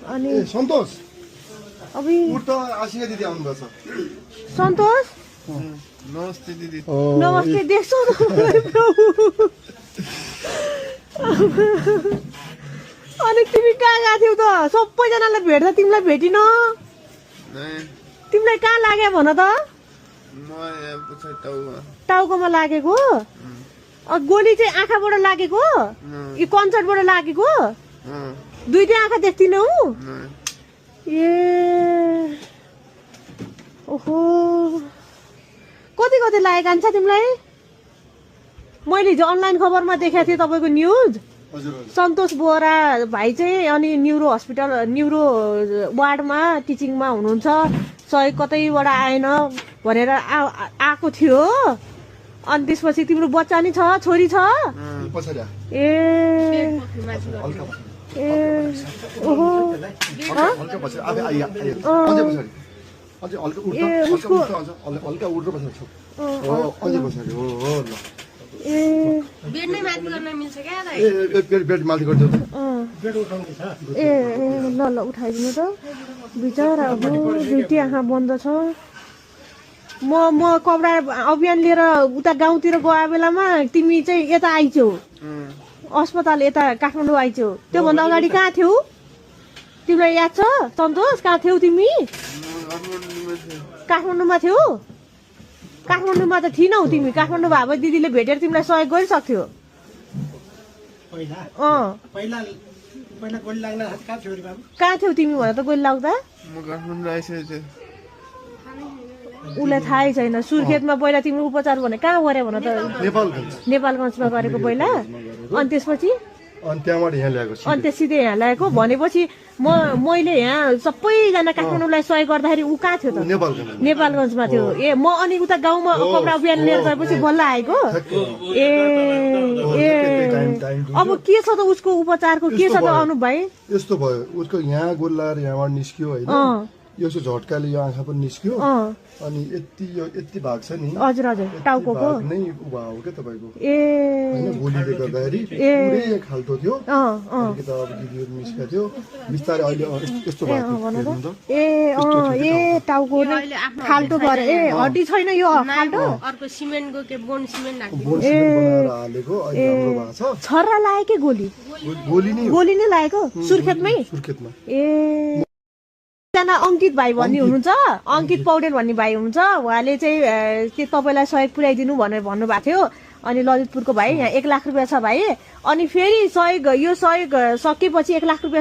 अनि सन्तोष अभी उठ त आशिका दिदी आउनु भएको छ सन्तोष नमस्ते दिदी नमस्ते देख्छौ अनि तिमी कहाँ गएको थियौ त सबैजनालाई भेट्दा तिमीलाई भेटिन तिमीलाई कहाँ लाग्यो भन त टाउकोमा लागेको गोली चाहिँ आँखाबाट लागेको यो कन्सर्टबाट लागेको दुईटै आँखा देख्दिनौ ए ओहो कति कति लागेको कान्छ तिमीलाई मैले हिजो अनलाइन खबरमा देखाएको थिएँ तपाईँको न्युज सन्तोष बोहरा भाइ चाहिँ अनि न्युरो हस्पिटल न्युरो वार्डमा टिचिङमा हुनुहुन्छ सहयोग कतैबाट आएन भनेर आएको थियो अनि त्यसपछि तिम्रो बच्चा नि छ छोरी छ ए ए ओहो ल उठाइदिनु त बिचरा अब दुईटै आँखा बन्द छ म कपडा अभियान लिएर उता गाउँतिर गए बेलामा तिमी चाहिँ यता आइछौ अस्पताल यता काठमाडौँ आइछौ त्योभन्दा अगाडि कहाँ थियौ तिमीलाई याद छ सन्तोष कहाँ थियौ तिमी काठमाडौँमा थियौ काठमाडौँमा त थिइनौ तिमी काठमाडौँ भए भए दिदीले भेटेर तिमीलाई सहयोग गरिसक्थ्यो कहाँ थियौ तिमी भन त गोली लाग्दा उसलाई थाहै छैन सुर्खेतमा पहिला तिम्रो उपचार भने कहाँ गरे भन त नेपालगञ्जमा गरेको पहिला अनि त्यसपछि अनि त्यहाँबाट यहाँ ल्याएको अनि त्यो सिधै यहाँ ल्याएको भनेपछि मैले यहाँ सबैजना काठमाडौँलाई सहयोग गर्दाखेरि ऊ कहाँ थियो त नेपालगञ्जमा थियो ए म अनि उता गाउँमा कपडा अभियान लिएर गएपछि बल्ल आएको ए ए अब के छ त उसको उपचारको के छ त अनुभव भाइ यस्तो भयो उसको यहाँ गोली लगाएर यहाँबाट निस्कियो होइन यो झट्काले यो आँखा पनि निस्कियो अनि यति भाग छ नि हजुर हजुर टाउकोको नै उभा हो क्या तपाईको ए हैन गोलीले गर्दाखेरि पुरै खाल्टो थियो अलिकति अब दिदीहरु निस्केको थियो बिस्तारै अहिले यस्तो भएको ए ए टाउको खाल्टो गरे ए हड्डी छैन यो खाल्टो अर्को सिमेन्टको के बोन सिमेन्ट बनाएर हालेको अहिले हाम्रो भएको छ छर्रा लाग्यो के गोली नै लागेको सुर्खेतमा ए एकजना अंकित भाइ भन्ने हुनुहुन्छ अंकित पौडेल भन्ने भाइ हुनुहुन्छ उहाँले चाहिँ के तपाईलाई सहयोग पुर्याइदिनु भनेर भन्नुभएको थियो अनि ललितपुरको भाइ यहाँ 1 लाख रुपैयाँ छ भाइ अनि फेरि सहयोग यो सहयोग सकेपछि 1 लाख रुपैयाँ